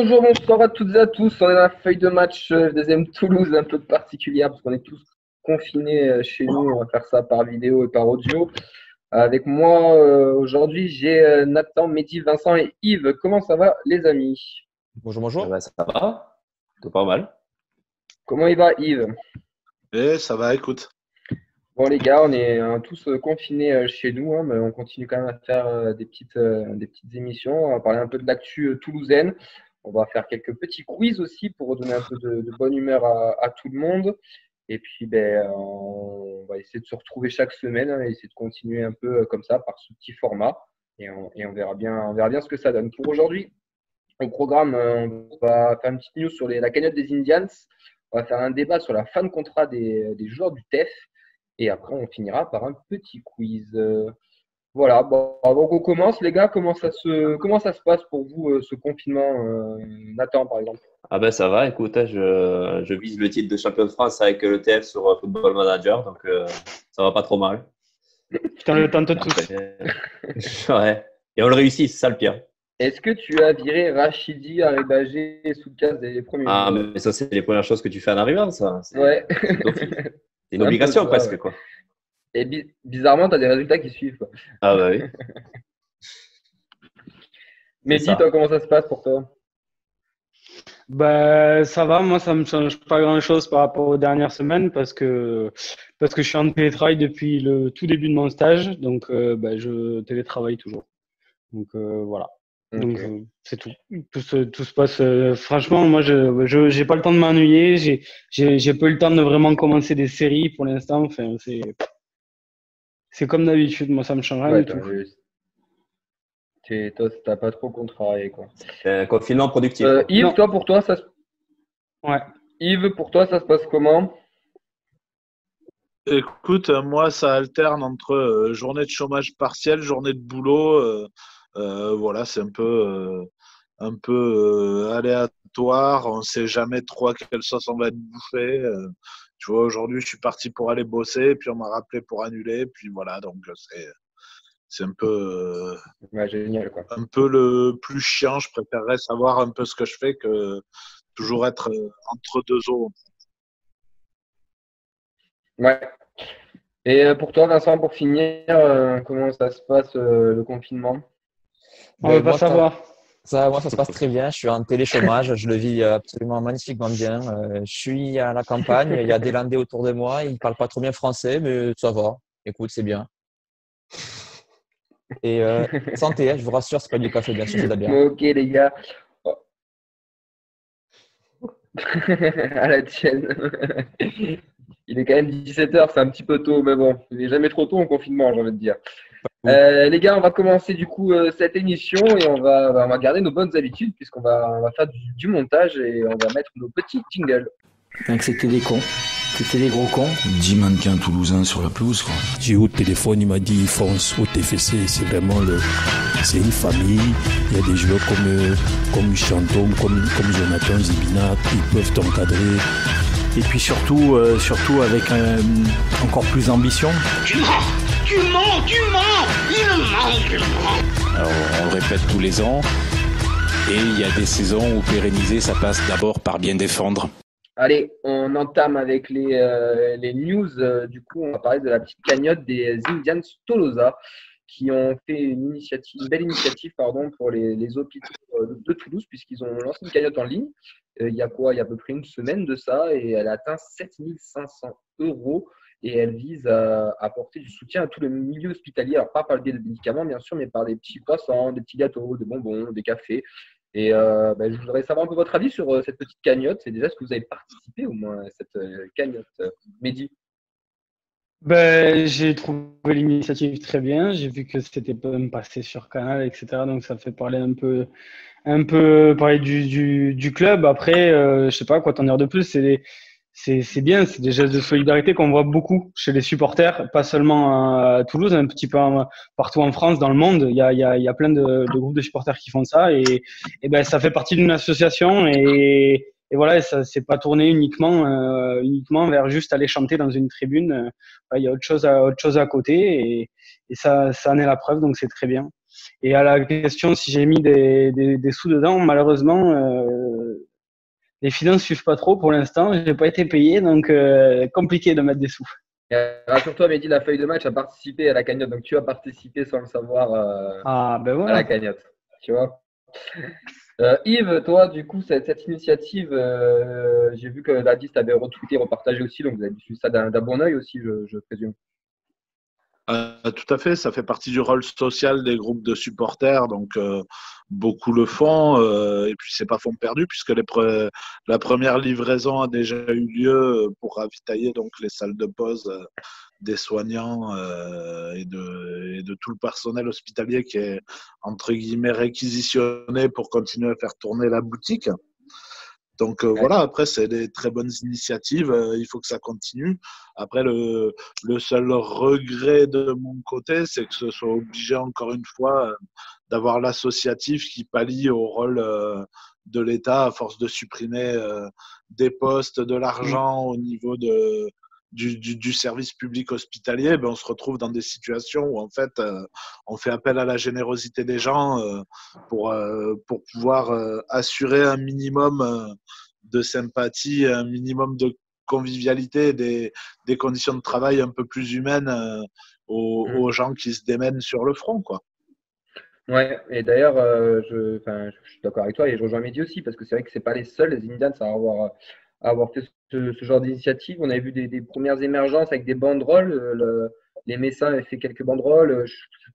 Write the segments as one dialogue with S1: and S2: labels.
S1: Bonsoir à toutes et à tous. On est dans la feuille de match deuxième Toulouse un peu particulière parce qu'on est tous confinés chez nous. On va faire ça par vidéo et par audio. Avec moi aujourd'hui, j'ai Nathan, Mehdi, Vincent et Yves. Comment ça va les amis?
S2: Bonjour, bonjour.
S3: Ça va, c'est pas mal.
S1: Comment il va Yves?
S4: Ça va, écoute.
S1: Bon les gars, on est tous confinés chez nous, hein, mais on continue quand même à faire des petites émissions. On va parler un peu de l'actu toulousaine. On va faire quelques petits quiz aussi pour redonner un peu de bonne humeur à tout le monde. Et puis on va essayer de se retrouver chaque semaine, hein, et essayer de continuer un peu comme ça par ce petit format. Et on verra bien ce que ça donne. Pour aujourd'hui, au programme, on va faire une petite news sur la cagnotte des Indians. On va faire un débat sur la fin de contrat des joueurs du TEF. Et après, on finira par un petit quiz. Voilà, bon, avant qu'on commence, les gars, comment ça se passe pour vous, ce confinement Nathan, par exemple?
S3: Ah ben ça va, écoute, hein, je vise le titre de champion de France avec le TF sur Football Manager, donc ça va pas trop mal.
S2: Putain, le tente tous.
S3: Ouais, et on le réussit, c'est ça le pire.
S1: Est-ce que tu as viré Rachidi, Arribagé et Soukas dès les premiers
S3: Ah,
S1: jours?
S3: mais ça, c'est les premières choses que tu fais en arrivant, ça.
S1: Ouais.
S3: C'est une obligation
S1: ça,
S3: presque,
S1: ouais.
S3: quoi.
S1: Et bizarrement, tu as des résultats qui suivent, quoi.
S3: Ah bah oui.
S1: Mais
S3: ça.
S1: dis-toi, comment ça se passe pour toi?
S2: Ça va, moi ça me change pas grand-chose par rapport aux dernières semaines parce que je suis en télétravail depuis le tout début de mon stage, donc je télétravaille toujours. Donc voilà.
S1: Ok.
S2: Donc c'est tout. Tout se passe. Franchement, moi je j'ai pas le temps de m'ennuyer. J'ai pas eu le temps de vraiment commencer des séries pour l'instant. Enfin c'est comme d'habitude. Moi ça me change rien
S1: Ouais,
S2: du tout.
S1: toi, t'as pas trop contrarié, quoi.
S3: C'est un confinement productif.
S1: Yves,
S2: Non.
S1: pour toi, ça se passe comment?
S4: Écoute, moi, ça alterne entre journée de chômage partiel, journée de boulot. Voilà, c'est un peu aléatoire. On ne sait jamais trop à quelle sauce on va être bouffé. Tu vois, aujourd'hui, je suis parti pour aller bosser, puis on m'a rappelé pour annuler. Puis voilà, donc c'est un peu
S1: Génial, quoi.
S4: un peu le plus chiant. Je préférerais savoir un peu ce que je fais que toujours être entre deux eaux.
S1: Ouais. Et pour toi, Vincent, pour finir, comment ça se passe le confinement?
S2: On veut pas savoir.
S5: Moi, ça se passe très bien. Je suis en téléchômage. Je le vis absolument magnifiquement bien. Je suis à la campagne. Il y a des Landais autour de moi. Ils ne parlent pas trop bien français, mais ça va. Écoute, c'est bien. Et santé, hein, je vous rassure, c'est pas du café, bien sûr, c'est de la bière.
S1: Ok, les gars. Oh. À la tienne. Il est quand même 17h, c'est un petit peu tôt, mais bon, il n'est jamais trop tôt en confinement, j'ai envie de dire. Les gars, on va commencer du coup cette émission et on va garder nos bonnes habitudes puisqu'on va faire du montage et on va mettre nos petits jingles.
S6: Donc c'était des cons, c'était des gros cons.
S7: 10 mannequins toulousains sur la pelouse, quoi.
S8: J'ai eu au téléphone, il m'a dit fonce au TFC, c'est vraiment c'est une famille. Il y a des joueurs comme Chantôme, comme Jonathan Zibina, ils peuvent t'encadrer.
S6: Et puis surtout avec encore plus d'ambition.
S9: Tu mens, il ment.
S10: Alors on le répète tous les ans et il y a des saisons où pérenniser ça passe d'abord par bien défendre.
S1: Allez, on entame avec les news. Du coup, on va parler de la petite cagnotte des Indians Tolosa qui ont fait une belle initiative pour les hôpitaux de Toulouse puisqu'ils ont lancé une cagnotte en ligne. Il y a à peu près une semaine de ça et elle a atteint 7 500 € et elle vise à apporter du soutien à tout le milieu hospitalier. Alors pas par le biais de médicaments bien sûr, mais par des petits croissants, des petits gâteaux, des bonbons, des cafés. Et je voudrais savoir un peu votre avis sur cette petite cagnotte. C'est déjà, est-ce que vous avez participé au moins à cette cagnotte, Mehdi?
S2: J'ai trouvé l'initiative très bien. J'ai vu que c'était même passé sur Canal, etc. Donc ça fait parler un peu parler du club. Après, je sais pas quoi t'en dire de plus. C'est bien, c'est des gestes de solidarité qu'on voit beaucoup chez les supporters, pas seulement à Toulouse, un petit peu partout en France, dans le monde. Il y a plein de groupes de supporters qui font ça et ça fait partie d'une association et voilà, ça c'est pas tourné uniquement vers juste aller chanter dans une tribune. Il y a autre chose à côté et ça en est la preuve, donc c'est très bien. Et à la question si j'ai mis des sous dedans, malheureusement, les finances suivent pas trop pour l'instant. J'ai pas été payé, donc compliqué de mettre des sous.
S1: Rassure-toi, Mehdi, la feuille de match a participé à la cagnotte, donc tu as participé sans le savoir
S2: Ben voilà.
S1: à la cagnotte. Tu vois. Yves, toi, du coup, cette initiative, j'ai vu que Ladis t'avait retweeté, repartagé aussi, donc vous avez suivi ça d'un bon œil aussi, je présume.
S4: Tout à fait, ça fait partie du rôle social des groupes de supporters, donc beaucoup le font, et puis c'est pas fond perdu puisque la première livraison a déjà eu lieu pour ravitailler donc les salles de pause des soignants et de tout le personnel hospitalier qui est entre guillemets réquisitionné pour continuer à faire tourner la boutique. Donc voilà, après c'est des très bonnes initiatives, il faut que ça continue. Après le seul regret de mon côté, c'est que ce soit obligé encore une fois d'avoir l'associatif qui pallie au rôle de l'État à force de supprimer des postes, de l'argent au niveau du service public hospitalier. Ben, on se retrouve dans des situations où en fait on fait appel à la générosité des gens pour pouvoir assurer un minimum de sympathie, un minimum de convivialité, des conditions de travail un peu plus humaines aux gens qui se démènent sur le front, quoi.
S1: Ouais, et d'ailleurs, je suis d'accord avec toi et je rejoins Mehdi aussi parce que c'est vrai que c'est pas les seuls, les Indians, à avoir fait ce genre d'initiative. On avait vu des premières émergences avec des banderoles. Les Messins avaient fait quelques banderoles,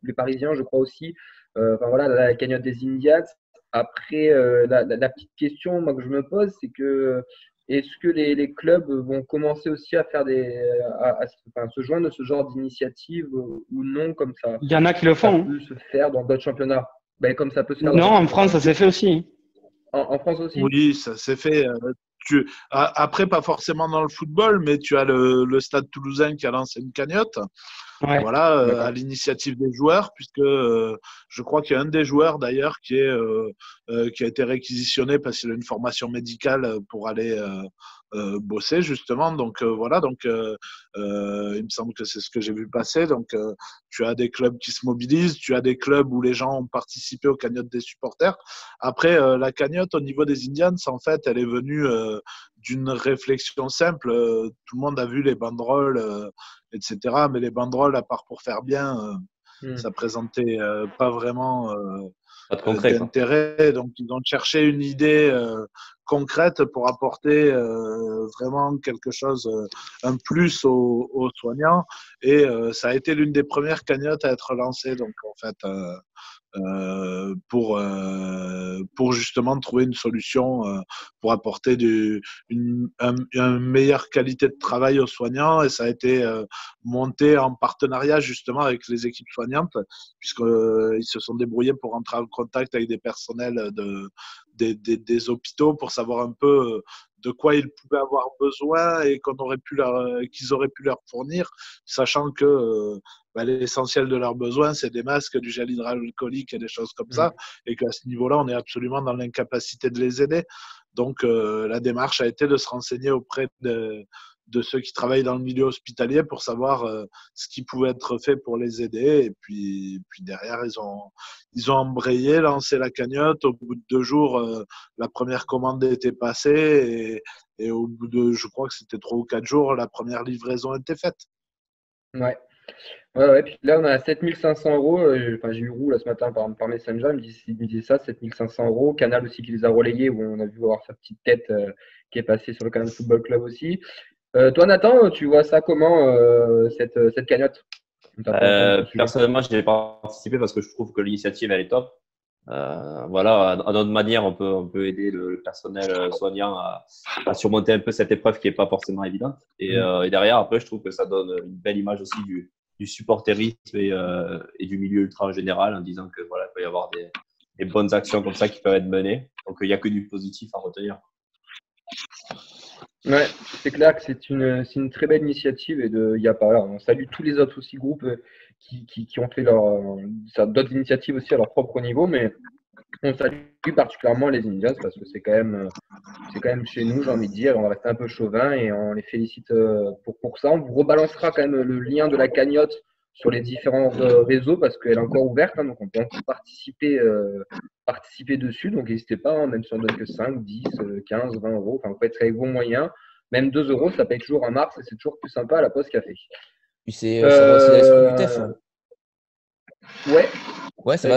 S1: les Parisiens, je crois aussi. Voilà, la cagnotte des Indians. Après, la petite question moi, que je me pose, c'est que est-ce que les clubs vont commencer aussi à faire se joindre à ce genre d'initiative ou non comme ça?
S2: Il y en a qui le font.
S1: Ça peut se faire dans d'autres championnats. Ben, comme ça peut se faire.
S2: Non, en France, ça s'est fait aussi.
S1: En France aussi?
S4: Oui, ça s'est fait. Après, pas forcément dans le football, mais tu as le Stade Toulousain qui a lancé une cagnotte.
S2: Ouais.
S4: Voilà, à l'initiative des joueurs, puisque je crois qu'il y a un des joueurs d'ailleurs qui a été réquisitionné parce qu'il a une formation médicale pour aller bosser justement. Donc voilà, donc il me semble que c'est ce que j'ai vu passer. Donc tu as des clubs qui se mobilisent, tu as des clubs où les gens ont participé aux cagnottes des supporters. Après, la cagnotte au niveau des Indians, en fait, elle est venue d'une réflexion simple. Tout le monde a vu les banderoles, etc. Mais les banderoles, à part pour faire bien, ça présentait pas vraiment d'intérêt. Donc, ils ont cherché une idée concrète pour apporter vraiment quelque chose, un plus aux soignants. Et ça a été l'une des premières cagnottes à être lancée. Donc, en fait, pour justement trouver une solution pour apporter une meilleure qualité de travail aux soignants, et ça a été monté en partenariat justement avec les équipes soignantes puisqu'ils se sont débrouillés pour entrer en contact avec des personnels des hôpitaux pour savoir un peu de quoi ils pouvaient avoir besoin et qu'ils auraient pu leur fournir, sachant que l'essentiel de leurs besoins, c'est des masques, du gel hydroalcoolique et des choses comme ça, et qu'à ce niveau-là, on est absolument dans l'incapacité de les aider. Donc, la démarche a été de se renseigner auprès de ceux qui travaillent dans le milieu hospitalier pour savoir ce qui pouvait être fait pour les aider. Et puis derrière, ils ont embrayé, lancé la cagnotte. Au bout de 2 jours, la première commande était passée et au bout de, je crois que c'était 3 ou 4 jours, la première livraison était faite.
S1: Ouais. Puis là, on a 7500 €. J'ai eu Roux là, ce matin par Messenger, il me disait ça, 7500 €. Canal aussi qui les a relayés, où on a vu avoir sa petite tête qui est passée sur le Canal Football Club aussi. Toi, Nathan, tu vois ça comment, cette cagnotte?
S3: Personnellement, je n'ai pas participé parce que je trouve que l'initiative, elle est top. Voilà, à notre manière, on peut aider le personnel soignant à surmonter un peu cette épreuve qui n'est pas forcément évidente. Et derrière, après, je trouve que ça donne une belle image aussi du supporterisme et du milieu ultra en général, en disant que voilà, il peut y avoir des bonnes actions comme ça qui peuvent être menées. Donc, il n'y a que du positif à retenir.
S1: Ouais, c'est clair que c'est une très belle initiative et on salue tous les autres aussi groupes qui ont fait d'autres initiatives aussi à leur propre niveau, mais on salue particulièrement les Indians parce que c'est quand même chez nous, j'ai envie de dire, on va rester un peu chauvin et on les félicite pour ça. On vous rebalancera quand même le lien de la cagnotte sur les différents réseaux parce qu'elle est encore ouverte, hein, donc on peut encore participer dessus. Donc n'hésitez pas, hein, même si on donne que 5, 10, 15, 20 euros, enfin vous faites ça avec vos moyens. Même 2 euros, ça paye toujours en mars et c'est toujours plus sympa à la pause café.
S5: Puis ça va aussi dans l'esprit du TEF.
S1: Ouais.
S5: Ouais, ça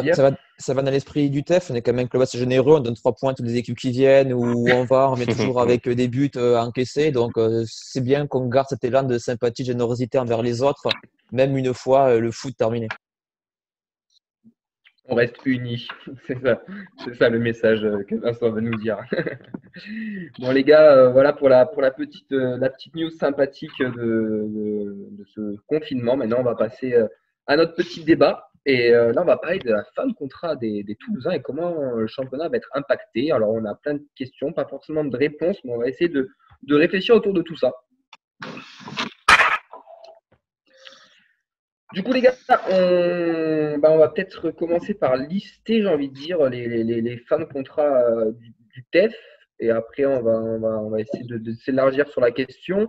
S5: va dans l'esprit du TEF. On est quand même un club assez généreux. On donne 3 points à toutes les équipes qui viennent, où on vient toujours avec des buts encaissés. Donc, c'est bien qu'on garde cet élan de sympathie, de générosité envers les autres, même une fois le foot terminé.
S1: On reste unis. C'est ça le message que Vincent va nous dire. Bon les gars, voilà pour la petite news sympathique de ce confinement. Maintenant, on va passer à notre petit débat. Et là, on va parler de la fin de contrat des Toulousains et comment le championnat va être impacté. Alors, on a plein de questions, pas forcément de réponses, mais on va essayer de réfléchir autour de tout ça. Du coup, les gars, on va peut-être commencer par lister, j'ai envie de dire, les fins de contrat du TEF. Et après, on va essayer de s'élargir sur la question.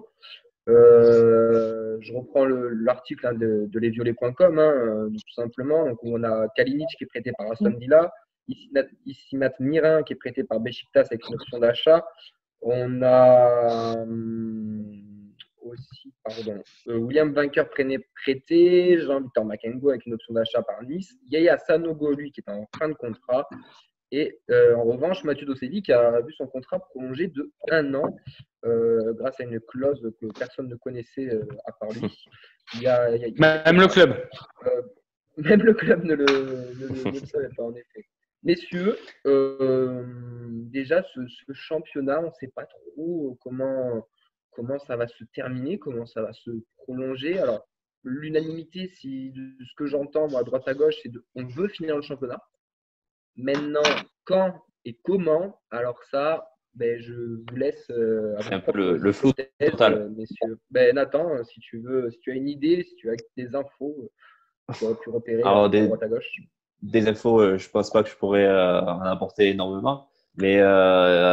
S1: Je reprends l'article de lesviolets.com, tout simplement. Donc, on a Kalinic qui est prêté par Aston Villa, Isimat Mirin qui est prêté par Beşiktaş avec une option d'achat. On a aussi William Vainqueur prêté, Jean-Victor Makengo avec une option d'achat par Nice, Yaya Sanogo, lui, qui est en fin de contrat. Et en revanche, Mathieu Dossevi a vu son contrat prolongé de 1 an grâce à une clause que personne ne connaissait à part lui.
S2: Même le club.
S1: Même le club ne le savait pas, en effet. Messieurs, déjà, ce championnat, on ne sait pas trop comment ça va se terminer, comment ça va se prolonger. Alors, l'unanimité, de ce que j'entends moi, à droite à gauche, c'est on veut finir le championnat. Maintenant, quand et comment, alors ça, je vous laisse.
S3: C'est un peu le flou total.
S1: Messieurs. Nathan, si tu as une idée, si tu as des infos, tu aurais pu repérer
S3: alors,
S1: à droite à gauche.
S3: Des infos, je ne pense pas que je pourrais en apporter énormément. Mais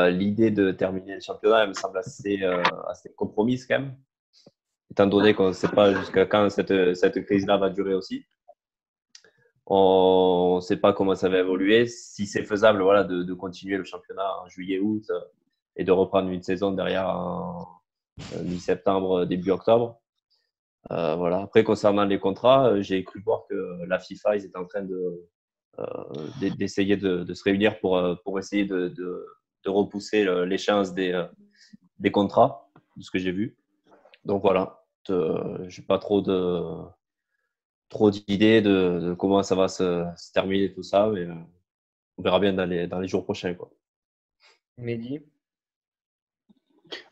S3: l'idée de terminer le championnat, elle me semble assez compromise quand même. Étant donné qu'on ne sait pas jusqu'à quand cette crise-là va durer aussi. On ne sait pas comment ça va évoluer. Si c'est faisable de continuer le championnat en juillet-août et de reprendre une saison derrière en mi-septembre, début octobre. Après, concernant les contrats, j'ai cru voir que la FIFA ils étaient en train d'essayer de se réunir pour essayer de repousser l'échéance des contrats, de ce que j'ai vu. Donc voilà, je n'ai pas trop d'idées de comment ça va se terminer tout ça, mais on verra bien dans les jours prochains, quoi.
S1: Mehdi?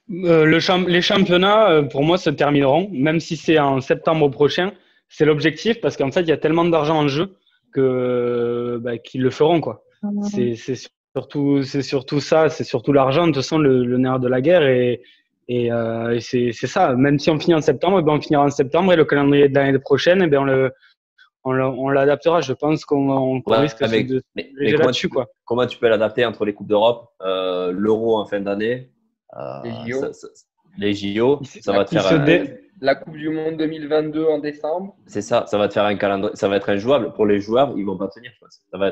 S2: Les championnats, pour moi, se termineront, même si c'est en septembre prochain. C'est l'objectif parce qu'en fait, il y a tellement d'argent en jeu qu'ils le feront, quoi. C'est surtout ça, c'est surtout l'argent. De toute façon, le nerf de la guerre et c'est ça. Même si on finit en septembre, on finira en septembre et le calendrier de l'année prochaine, on l'adaptera. Je pense qu'on risque de là-dessus, quoi.
S3: Comment tu peux l'adapter entre les Coupes d'Europe, l'Euro en fin d'année, les JO, ça va te faire
S1: la Coupe du Monde 2022 en décembre.
S3: C'est ça, ça va te faire un calendrier, ça va être injouable pour les joueurs, ils vont pas tenir, je pense. Ça va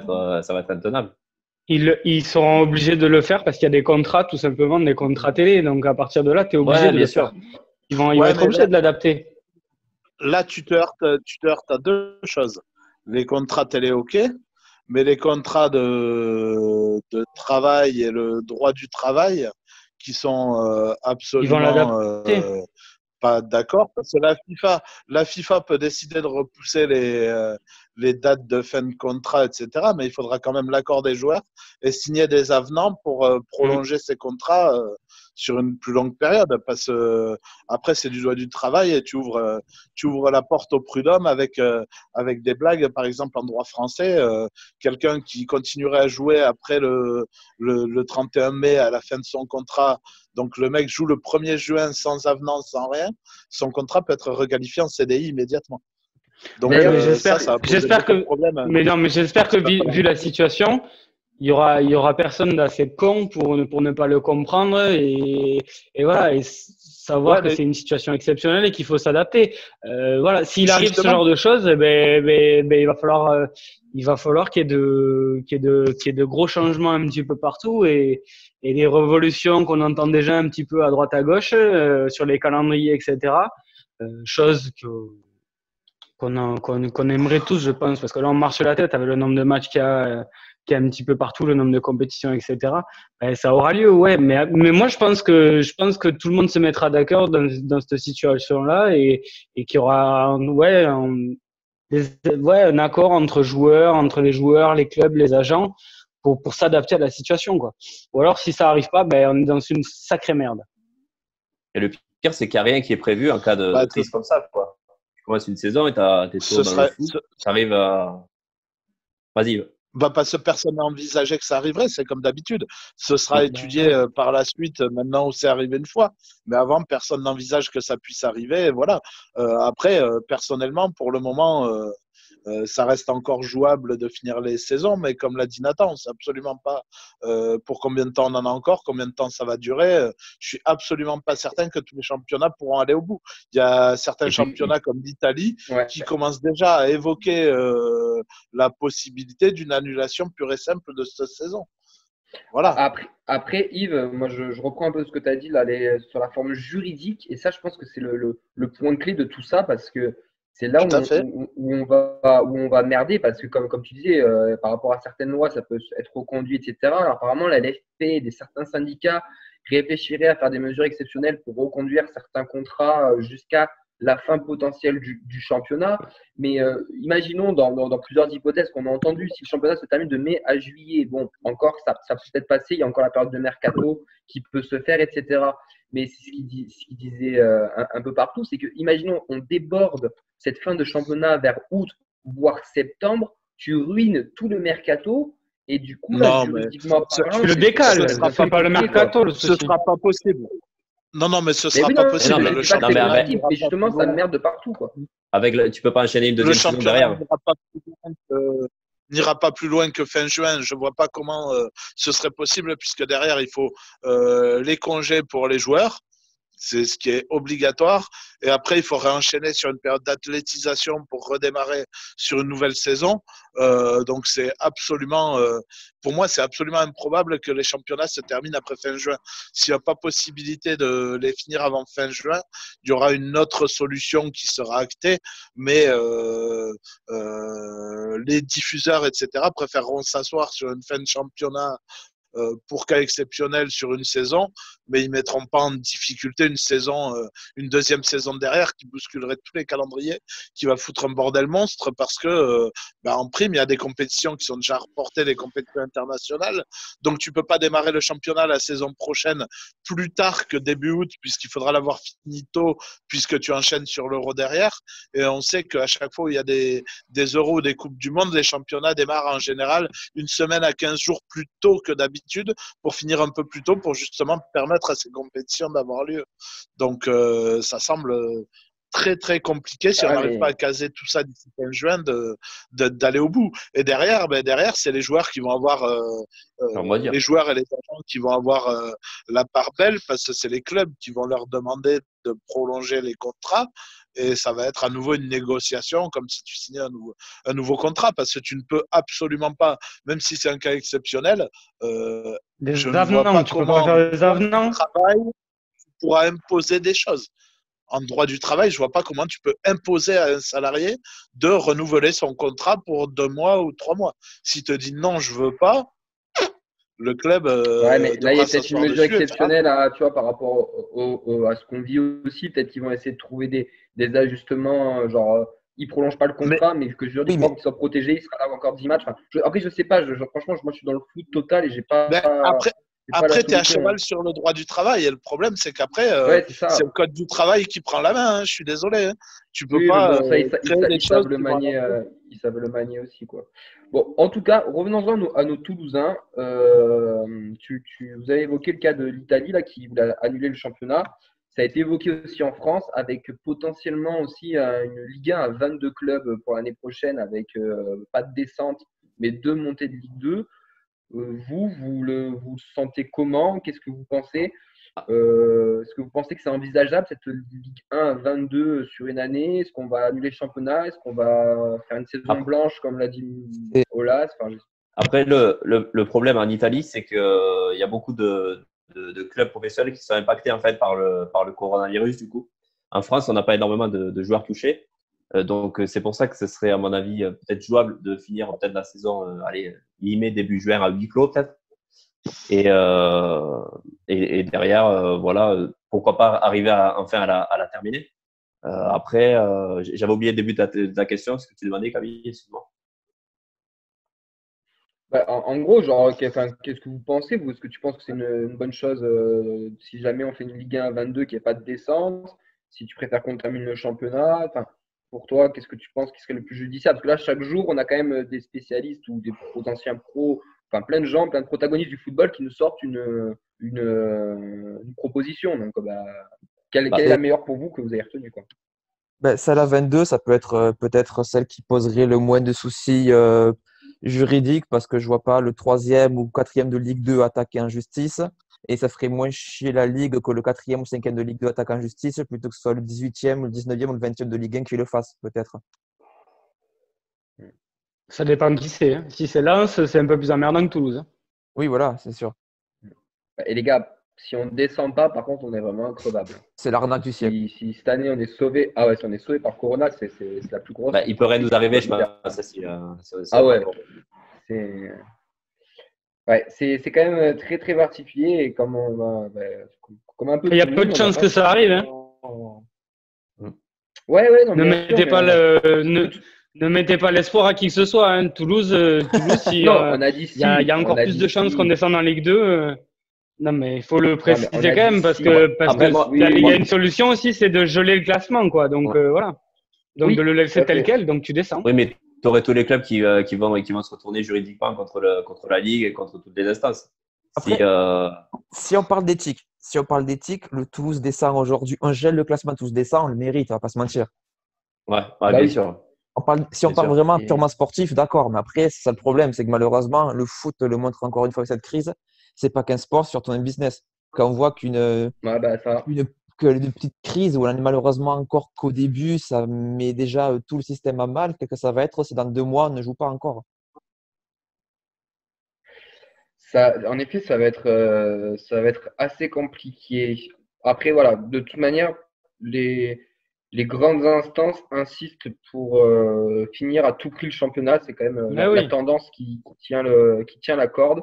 S3: être intenable.
S2: Ils seront obligés de le faire parce qu'il y a des contrats, tout simplement, des contrats télé. Donc à partir de là, tu es obligé de le faire. Ils vont être obligés de l'adapter.
S4: Là, tu te heurtes à 2 choses. Les contrats télé, ok, mais les contrats de travail et le droit du travail qui sont absolument pas d'accord, parce que la FIFA peut décider de repousser les dates de fin de contrat, etc. Mais il faudra quand même l'accord des joueurs et signer des avenants pour prolonger ces contrats sur une plus longue période. Parce que après, c'est du droit du travail et tu ouvres la porte au prud'homme avec des blagues. Par exemple, en droit français, quelqu'un qui continuerait à jouer après le 31 mai à la fin de son contrat. Donc, le mec joue le 1er juin sans avenant, sans rien. Son contrat peut être requalifié en CDI immédiatement. Donc,
S2: j'espère que vu la situation, il y aura personne d'assez con pour ne pas le comprendre et voilà, et savoir que c'est une situation exceptionnelle et qu'il faut s'adapter. Voilà, s'il arrive ce genre de choses, il va falloir qu'il y ait de gros changements un petit peu partout et des révolutions qu'on entend déjà un petit peu à droite à gauche sur les calendriers, etc. Chose qu'on aimerait tous, je pense, parce que là on marche la tête avec le nombre de matchs qu'il y a un petit peu partout, le nombre de compétitions, etc. Ben, ça aura lieu, ouais. Mais moi je pense que tout le monde se mettra d'accord dans cette situation-là et qu'il y aura un accord entre les joueurs, les clubs, les agents pour s'adapter à la situation, quoi. Ou alors si ça arrive pas, ben on est dans une sacrée merde.
S3: Et le pire, c'est qu'il n'y a rien qui est prévu en cas de crise comme ça, quoi. Tu commences une saison et t'es toujours dans le foot. Ça arrive à… Vas-y.
S4: Parce que personne n'a envisagé que ça arriverait, c'est comme d'habitude. Ce sera étudié par la suite, maintenant où c'est arrivé une fois. Mais avant, personne n'envisage que ça puisse arriver. Et voilà. Après, personnellement, pour le moment, ça reste encore jouable de finir les saisons, mais comme l'a dit Nathan, on ne sait absolument pas pour combien de temps on en a encore, combien de temps ça va durer. Je suis absolument pas certain que tous les championnats pourront aller au bout. Il y a certains championnats comme l'Italie qui commencent déjà à évoquer la possibilité d'une annulation pure et simple de cette saison. Voilà.
S1: Après Yves, moi je reprends un peu ce que tu as dit là, sur la forme juridique, et ça je pense que c'est le point clé de tout ça, parce que c'est là où on va merder, parce que comme tu disais, par rapport à certaines lois, ça peut être reconduit, etc. Alors apparemment, la LFP et certains syndicats réfléchiraient à faire des mesures exceptionnelles pour reconduire certains contrats jusqu'à la fin potentielle du championnat. Mais imaginons dans plusieurs hypothèses qu'on a entendues, si le championnat se termine de mai à juillet, bon, encore, ça peut peut-être passer, il y a encore la période de mercato qui peut se faire, etc. Mais c'est ce qu'il disait un peu partout, c'est que, imaginons, on déborde cette fin de championnat vers août, voire septembre, tu ruines tout le mercato, et du coup, juridiquement parlant,
S2: tu le décales, ce sera pas le mercato,
S4: ce sera pas possible. Non, mais ce sera pas possible.
S1: Mais justement, ça merde de partout, quoi.
S3: Tu peux pas enchaîner une deuxième saison derrière.
S4: N'ira pas plus loin que fin juin. Je vois pas comment ce serait possible, puisque derrière, il faut les congés pour les joueurs. C'est ce qui est obligatoire. Et après, il faudrait enchaîner sur une période d'athlétisation pour redémarrer sur une nouvelle saison. Donc, c'est absolument, pour moi, c'est absolument improbable que les championnats se terminent après fin juin. S'il n'y a pas possibilité de les finir avant fin juin, il y aura une autre solution qui sera actée. Mais les diffuseurs, etc., préféreront s'asseoir sur une fin de championnat pour cas exceptionnel sur une saison, mais ils ne mettront pas en difficulté une deuxième saison derrière qui bousculerait tous les calendriers, qui va foutre un bordel monstre parce que en prime, il y a des compétitions qui sont déjà reportées, des compétitions internationales, donc tu ne peux pas démarrer le championnat la saison prochaine plus tard que début août, puisqu'il faudra l'avoir fini tôt, puisque tu enchaînes sur l'Euro derrière, et on sait qu'à chaque fois où il y a des Euros ou des Coupes du Monde, les championnats démarrent en général une semaine à 15 jours plus tôt que d'habitude, pour finir un peu plus tôt, pour justement permettre à ces compétitions d'avoir lieu. Donc, ça semble très, très compliqué si on n'arrive pas à caser tout ça d'ici fin juin d'aller au bout. Et derrière, c'est les joueurs qui vont avoir les joueurs et les agents qui vont avoir la part belle, parce que c'est les clubs qui vont leur demander de prolonger les contrats. Et ça va être à nouveau une négociation, comme si tu signais un nouveau contrat, parce que tu ne peux absolument pas, même si c'est un cas exceptionnel,
S2: des avenants, tu peux pas faire des avenants.
S4: Tu pourras imposer des choses. En droit du travail, je vois pas comment tu peux imposer à un salarié de renouveler son contrat pour 2 mois ou 3 mois. S'il te dit non, je veux pas, le club.
S1: Mais là, il y a peut-être une mesure exceptionnelle tu vois, par rapport à ce qu'on vit aussi. Peut-être qu'ils vont essayer de trouver des ajustements, genre ils prolongent pas le contrat, mais que juridiquement qu'il soit protégé, il sera là encore 10 matchs. Enfin, après, je sais pas. Franchement, moi, je suis dans le foot total et j'ai pas.
S4: Après, tu es à cheval sur le droit du travail. Et le problème, c'est qu'après, c'est le code du travail qui prend la main. Hein, je suis désolé. Hein. Tu peux pas.
S1: Ils savent le manier. Ils savent le manier aussi, quoi. Bon, en tout cas, revenons-en à nos Toulousains. Vous avez évoqué le cas de l'Italie là, qui voulait annuler le championnat. Ça a été évoqué aussi en France, avec potentiellement aussi une Ligue 1 à 22 clubs pour l'année prochaine, avec pas de descente, mais 2 montées de Ligue 2. vous le sentez comment? Qu'est-ce que vous pensez? Est-ce que vous pensez que c'est envisageable cette Ligue 1 à 22 sur une année? Est-ce qu'on va annuler le championnat? Est-ce qu'on va faire une saison blanche comme l'a dit Olas?
S3: Après, le problème en Italie, c'est qu'il y a beaucoup de clubs professionnels qui sont impactés en fait par le coronavirus du coup. En France, on n'a pas énormément de joueurs touchés. Donc, c'est pour ça que ce serait, à mon avis, peut-être jouable de finir peut-être la saison, mi-mai, début juin à huis clos peut-être. Et derrière, voilà, pourquoi pas arriver enfin à la terminer. Après, j'avais oublié le début de ta question, ce que tu demandais, Camille, excuse-moi.
S1: En gros, genre, qu'est-ce que vous pensez? Est-ce que tu penses que c'est une bonne chose si jamais on fait une Ligue 1 à 22 qui n'y a pas de descente? Si tu préfères qu'on termine le championnat? Enfin, pour toi, qu'est-ce que tu penses qui serait le plus judiciable? Parce que là, chaque jour, on a quand même des spécialistes ou des potentiels pros, enfin plein de gens, plein de protagonistes du football qui nous sortent une proposition. Donc, quelle est la meilleure pour vous que vous avez retenue, quoi?
S5: Celle à 22, ça peut être peut-être celle qui poserait le moins de soucis juridiques parce que je vois pas le 3e ou 4e de Ligue 2 attaquer en justice et ça ferait moins chier la Ligue que le 4e ou 5e de Ligue 2 attaquer en justice plutôt que ce soit le 18e, le 19e ou le 20e de Ligue 1 qui le fasse peut-être.
S2: Ça dépend de qui c'est. Hein. Si c'est Lens, c'est un peu plus emmerdant que Toulouse. Hein.
S5: Oui, voilà, c'est sûr.
S1: Et les gars, si on ne descend pas, par contre, on est vraiment increvable.
S5: C'est l'arnaque du siècle.
S1: Si cette année on est sauvé, si on est sauvé par Corona, c'est la plus grosse.
S3: Il peut rien nous arriver, je pense.
S1: C'est quand même très très particulier et comme un peu.
S2: Il y a peu de chances que ça arrive. Hein.
S1: Ouais, non,
S2: ne mettez pas l'espoir à qui que ce soit. Hein. Toulouse, il y a encore plus de chances qu'on descende en Ligue 2. Non, mais il faut le préciser quand même parce que il y a une solution aussi, c'est de geler le classement, quoi. Donc voilà. Donc de le laisser tel quel, donc tu descends.
S3: Oui, mais tu aurais tous les clubs qui vont se retourner juridiquement contre la Ligue et contre toutes les instances.
S5: Après, si on parle d'éthique, le Toulouse descend aujourd'hui, on gèle le classement, Toulouse descend, on le mérite, on va pas se mentir.
S3: Ouais, bien sûr.
S5: Si on parle vraiment purement sportif, d'accord, mais après, c'est ça le problème, c'est que malheureusement, le foot le montre encore une fois avec cette crise, c'est pas qu'un sport, c'est surtout un business. Quand on voit qu'une petite crise où on est malheureusement encore qu'au début, ça met déjà tout le système à mal, que ça va être, c'est dans 2 mois, on ne joue pas encore.
S1: En effet, ça va être assez compliqué. Après, voilà, de toute manière, les grandes instances insistent pour finir à tout prix le championnat. C'est quand même la tendance qui tient la corde.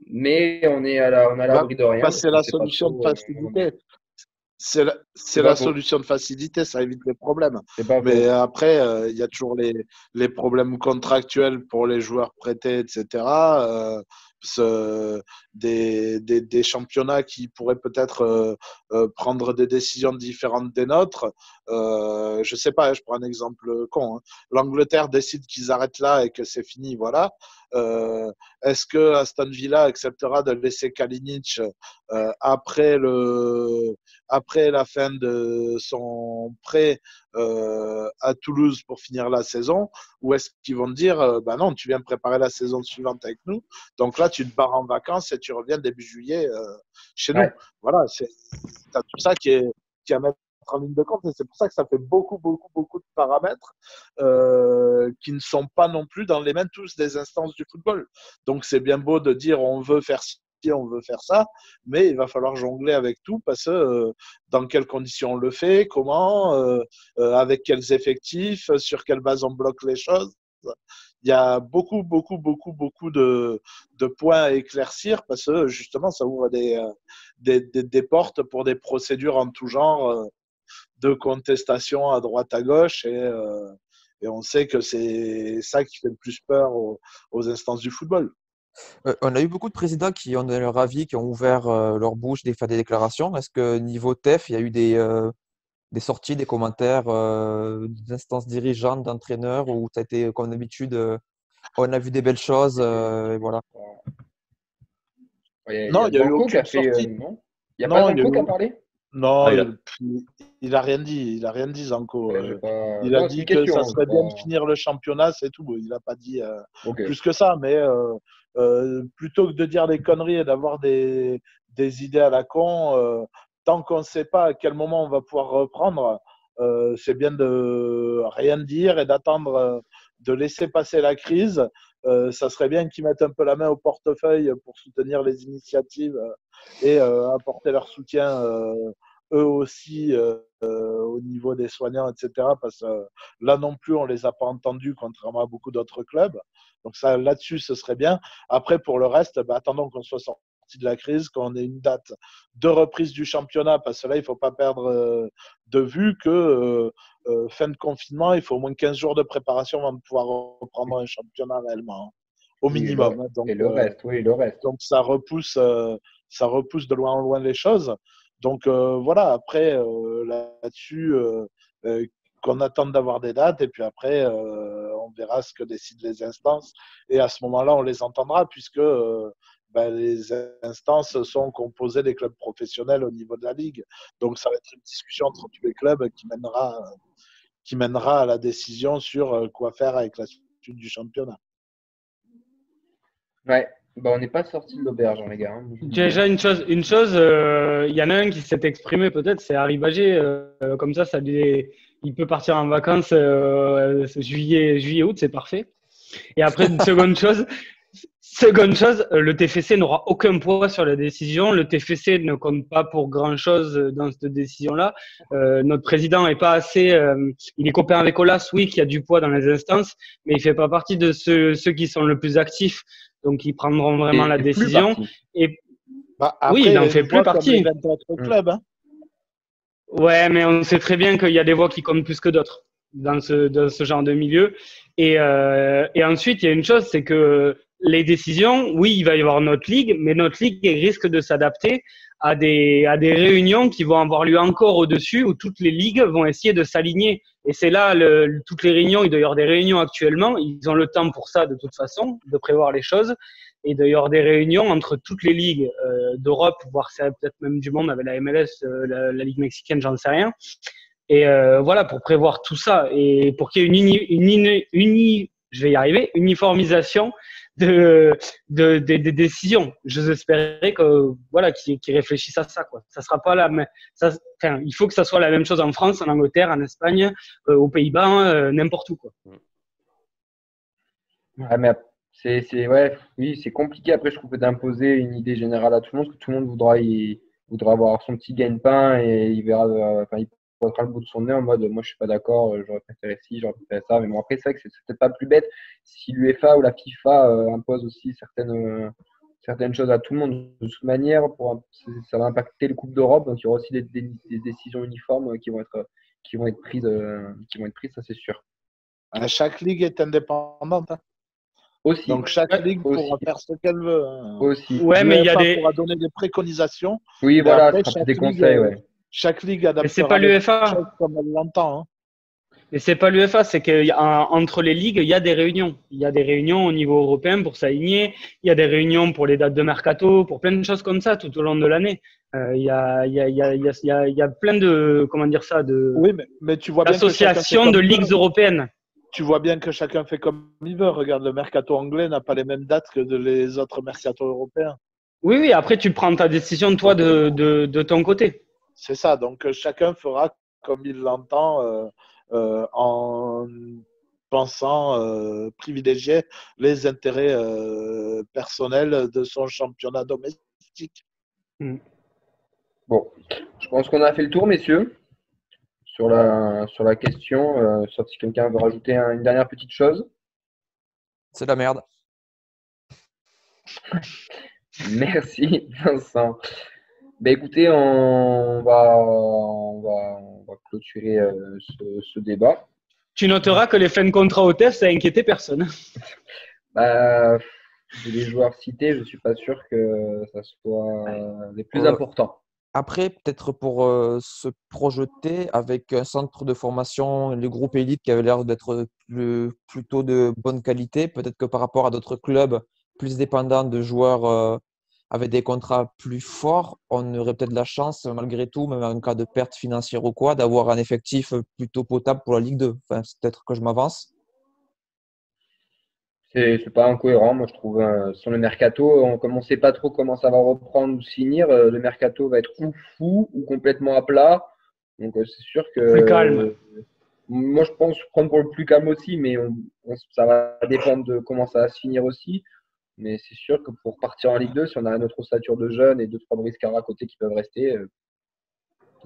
S1: Mais on est à l'abri de rien.
S4: C'est la solution de facilité. C'est la solution de facilité, ça évite les problèmes. Mais après, il y a toujours les problèmes contractuels pour les joueurs prêtés, etc. Des championnats qui pourraient peut-être prendre des décisions différentes des nôtres. Je sais pas, je prends un exemple con. Hein. L'Angleterre décide qu'ils arrêtent là et que c'est fini, voilà. Est-ce que Aston Villa acceptera de laisser Kalinic après la fin de son prêt à Toulouse pour finir la saison, ou est-ce qu'ils vont dire non, tu viens préparer la saison suivante avec nous, donc là tu te barres en vacances et tu reviens début juillet chez nous. Voilà, t'as tout ça qui est à mettre en ligne de compte, et c'est pour ça que ça fait beaucoup de paramètres qui ne sont pas non plus dans les mains tous des instances du football. Donc c'est bien beau de dire on veut faire ci, on veut faire ça, mais il va falloir jongler avec tout parce que dans quelles conditions on le fait, comment, avec quels effectifs, sur quelle base on bloque les choses. Il y a beaucoup de points à éclaircir parce que justement ça ouvre des portes pour des procédures en tout genre de contestation à droite à gauche et on sait que c'est ça qui fait le plus peur aux instances du football.
S5: On a eu beaucoup de présidents qui ont donné leur avis, qui ont ouvert leur bouche, fait des déclarations. Est-ce que niveau TEF, il y a eu des sorties, des commentaires d'instances dirigeantes, d'entraîneurs, où ça a été comme d'habitude, on a vu des belles choses, et voilà.
S1: Non, il y a eu aucune sortie. Il n'y a pas Zanko qui a parlé?
S4: Non, il n'a rien dit. Il n'a rien dit, Zanko. Il a dit que ça serait bien de finir le championnat, c'est tout. Il n'a pas dit plus que ça. Mais plutôt que de dire des conneries et d'avoir des idées à la con, tant qu'on ne sait pas à quel moment on va pouvoir reprendre, c'est bien de rien dire et d'attendre, de laisser passer la crise. Ça serait bien qu'ils mettent un peu la main au portefeuille pour soutenir les initiatives et apporter leur soutien eux aussi au niveau des soignants, etc. Parce que là non plus, on les a pas entendus, contrairement à beaucoup d'autres clubs. Donc ça, là-dessus, ce serait bien. Après, pour le reste, attendons qu'on soit sorti de la crise, qu'on ait une date de reprise du championnat, parce que là, il ne faut pas perdre de vue que fin de confinement, il faut au moins 15 jours de préparation avant de pouvoir reprendre un championnat réellement, au minimum. Donc,
S1: et le reste, oui, le reste.
S4: Donc ça repousse de loin en loin les choses. Donc voilà, après, là-dessus, qu'on attende d'avoir des dates, et puis après, on verra ce que décident les instances. Et à ce moment-là, on les entendra, puisque les instances sont composées des clubs professionnels au niveau de la Ligue. Donc ça va être une discussion entre tous les clubs qui mènera à la décision sur quoi faire avec la suite du championnat.
S1: Ouais. On n'est pas sorti de l'auberge, les gars.
S2: Déjà, une chose, y en a un qui s'est exprimé peut-être, c'est Harry Bagé. Comme ça il peut partir en vacances juillet, août, c'est parfait. Et après, une seconde chose, le TFC n'aura aucun poids sur la décision. Le TFC ne compte pas pour grand-chose dans cette décision-là. Notre président est pas assez… il est copain avec Olas, oui, qui a du poids dans les instances, mais il fait pas partie de ceux qui sont le plus actifs. Donc, ils prendront vraiment la décision. Et
S4: après,
S2: oui, il n'en fait plus partie.
S4: Club, hein.
S2: Ouais, mais on sait très bien qu'il y a des voix qui comptent plus que d'autres dans ce genre de milieu. Et ensuite, il y a une chose, c'est que les décisions, oui, il va y avoir notre ligue, mais notre ligue risque de s'adapter à des réunions qui vont avoir lieu encore au-dessus, où toutes les ligues vont essayer de s'aligner. Et c'est là, toutes les réunions, il doit y avoir des réunions actuellement, ils ont le temps pour ça de toute façon, de prévoir les choses. Et il doit y avoir des réunions entre toutes les ligues d'Europe, voire peut-être même du monde, avec la MLS, la Ligue mexicaine, j'en sais rien. Et voilà, pour prévoir tout ça et pour qu'il y ait une uniformisation des décisions. J'espérais qu'ils réfléchissent à ça, quoi. Ça sera pas il faut que ça soit la même chose en France, en Angleterre, en Espagne, aux Pays-Bas, n'importe où, quoi.
S1: Ah, mais c'est compliqué après, je trouve, d'imposer une idée générale à tout le monde, parce que tout le monde voudra avoir son petit gagne-pain et il verra, il pointera le bout de son nez en mode moi je suis pas d'accord, j'aurais préféré ci, j'aurais préféré ça. Mais bon, après, c'est vrai que c'est peut-être pas plus bête si l'UEFA ou la FIFA impose aussi certaines choses à tout le monde. De toute manière, ça va impacter le Coupe d'Europe, donc il y aura aussi des décisions uniformes qui vont être prises, ça c'est sûr.
S4: Chaque ligue est indépendante. Hein.
S1: Aussi.
S4: Donc chaque ligue pourra faire ce qu'elle veut. Hein.
S1: Aussi.
S2: Ouais, mais il y a
S4: pourra donner des préconisations.
S1: Oui, voilà,
S4: après,
S1: ça sera des conseils, ouais.
S4: Chaque ligue adaptera.
S2: Mais c'est pas l'UEFA.
S4: Comme elle l'entend. Hein.
S2: Mais c'est pas l'UEFA, c'est qu'entre les ligues, il y a des réunions. Il y a des réunions au niveau européen pour s'aligner. Il y a des réunions pour les dates de mercato, pour plein de choses comme ça tout au long de l'année. Il y a plein de, comment dire ça,
S4: oui, mais tu vois bien
S2: d'associations de ligues européennes.
S4: Tu vois bien que chacun fait comme il veut. Regarde, le mercato anglais n'a pas les mêmes dates que les autres mercato européens.
S2: Oui, après tu prends ta décision toi de ton côté.
S4: C'est ça, donc chacun fera comme il l'entend en pensant privilégier les intérêts personnels de son championnat domestique.
S1: Bon, je pense qu'on a fait le tour, messieurs, sur la question, sauf si quelqu'un veut rajouter une dernière petite chose.
S5: C'est de la merde.
S1: Merci, Vincent. Écoutez, on va clôturer ce débat.
S2: Tu noteras que les fins de contrat au TEF, ça a inquiété personne.
S1: Les joueurs cités, je ne suis pas sûr que ça soit les plus importants.
S5: Après, peut-être pour se projeter avec un centre de formation, le groupe élite qui avait l'air d'être plutôt de bonne qualité, peut-être que par rapport à d'autres clubs plus dépendants de joueurs avec des contrats plus forts, on aurait peut-être la chance, malgré tout, même en cas de perte financière ou quoi, d'avoir un effectif plutôt potable pour la Ligue 2. Enfin, c'est peut-être que je m'avance.
S1: C'est pas incohérent, moi je trouve, sur le mercato, comme on sait pas trop comment ça va reprendre ou se finir, le mercato va être ou fou ou complètement à plat. Donc c'est sûr que
S2: Plus calme.
S1: moi je pense prendre pour le plus calme aussi, mais ça va dépendre de comment ça va se finir aussi. Mais c'est sûr que pour partir en Ligue 2, si on a notre ossature de jeunes et 2-3 briscards à côté qui peuvent rester,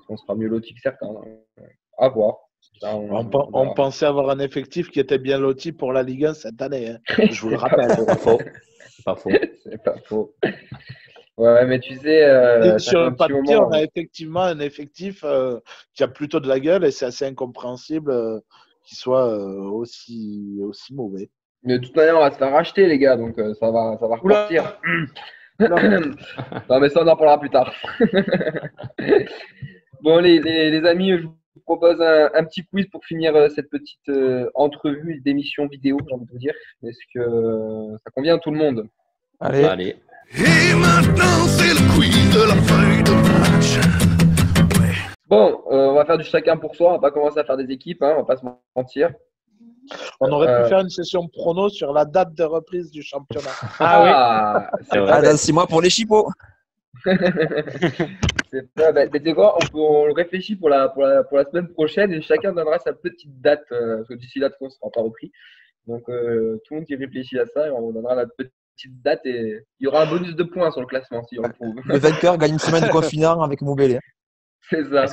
S1: on sera mieux loti que certains. À voir. Ça,
S4: On pensait avoir un effectif qui était bien loti pour la Ligue 1 cette année. Hein. Je vous le
S1: C'est pas
S4: rappelle.
S1: faux.
S3: Pas faux. C'est pas faux.
S1: C'est pas faux. Ouais, mais tu sais,
S4: Et
S1: ça
S4: sur
S1: fait un
S4: le
S1: petit
S4: papier,
S1: moment.
S4: on a effectivement un effectif qui a plutôt de la gueule et c'est assez incompréhensible qu'il soit aussi mauvais.
S1: Mais de toute manière, on va se faire racheter, les gars, donc ça va
S2: Oula.
S1: repartir. Non, mais ça, on en parlera plus tard. Bon, les amis, je vous propose un petit quiz pour finir cette petite entrevue d'émission vidéo, j'ai envie de vous dire. Est-ce que ça convient à tout le monde?
S5: Allez.
S3: Allez.
S9: Et maintenant, c'est le quiz de la feuille de match.
S1: Bon, on va faire du chacun pour soi, on va pas commencer à faire des équipes, hein, on va pas se mentir.
S4: On aurait pu faire une session prono sur la date de reprise du championnat.
S1: Ah,
S3: C'est
S1: c'est
S3: vrai.
S1: pas
S5: Ah,
S1: bête.
S5: dans 6 mois pour les chipots.
S1: C'est pas bête. Mais tu sais quoi, on le réfléchit pour la semaine prochaine et chacun donnera sa petite date, parce que d'ici là, on ne sera pas repris. Donc, tout le monde y réfléchit à ça et on donnera notre petite date et il y aura un bonus de points sur le classement si on le trouve.
S5: Le vainqueur gagne une semaine de confinement avec Moubélé.
S1: C'est ça.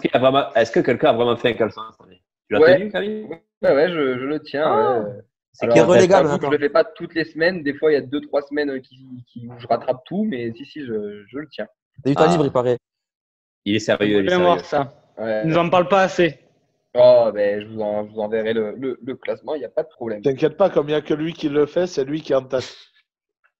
S3: Est-ce que quelqu'un a vraiment fait un caleçon cette année? Tu l'as
S1: Ouais.
S3: tenu, Camille?
S1: Ouais, je le tiens.
S3: Ah.
S1: Ouais.
S3: C'est
S1: Alors,
S5: qui est
S1: j'avoue
S5: relégable,
S1: que
S5: attends.
S1: je le fais pas toutes les semaines. Des fois, il y a 2-3 semaines où je rattrape tout, mais si, je le tiens.
S5: T'as du temps
S3: Ah.
S5: libre, il paraît.
S3: Il est sérieux, il est
S2: Viens voir
S3: sérieux.
S2: ça.
S1: Ouais.
S2: Ils nous en parlent pas assez.
S1: Oh, ben, je vous enverrai le classement, il n'y a pas de problème.
S4: T'inquiète pas, comme il n'y a que lui qui le fait, c'est lui qui est en tête.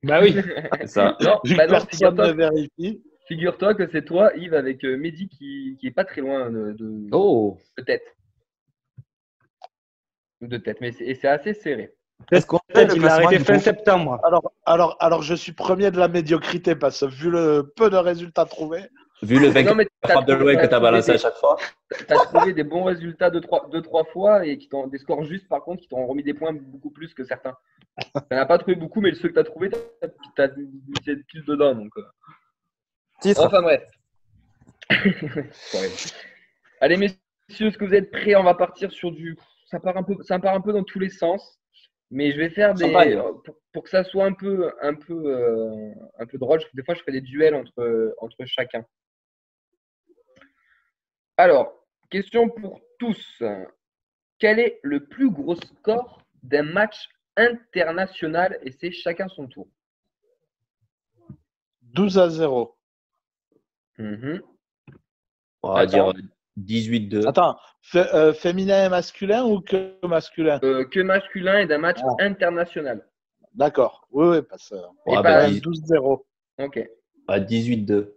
S2: Bah oui.
S3: C'est ça.
S1: Non,
S4: Vu
S1: bah
S4: que
S1: non,
S4: personne ne vérifie.
S1: figure-toi que c'est toi, Yves, avec Mehdi qui est pas très loin
S3: Oh,
S1: de tête. De tête, mais c'est assez serré.
S5: Est-ce qu'on fait
S2: Peut-être
S5: le
S2: il l'a
S5: classement
S2: arrêté
S5: du
S2: fin
S5: coup
S2: septembre.
S4: Alors, je suis premier de la médiocrité parce que vu le peu de résultats trouvés,
S3: vu le vainqueur
S1: Non, mais
S3: de la frappe de loin que tu as balancé à chaque fois.
S1: Tu as trouvé des bons résultats deux, trois fois et des scores justes, par contre, qui t'ont remis des points beaucoup plus que certains. Tu n'en as pas trouvé beaucoup, mais ceux que tu as trouvés, tu as mis pile dedans. Donc,
S5: Titre.
S1: enfin, bref. Ouais. Allez, messieurs, est-ce que vous êtes prêts? On va partir sur du. Ça part un peu dans tous les sens. Mais je vais faire des.
S3: Champagne.
S1: Pour que ça soit un peu drôle, des fois, je fais des duels entre chacun. Alors, question pour tous. Quel est le plus gros score d'un match international? Et c'est chacun son tour.
S4: 12-0.
S1: Mhm.
S3: On va
S1: Attends.
S3: dire 18-2.
S4: Attends, féminin et masculin ou que masculin?
S1: Que masculin et d'un match
S4: Ah.
S1: international.
S4: D'accord. Oui, parce que
S3: Ouais,
S1: Et
S3: bah,
S1: pas-
S4: 12-0.
S1: Ok.
S3: À 18-2.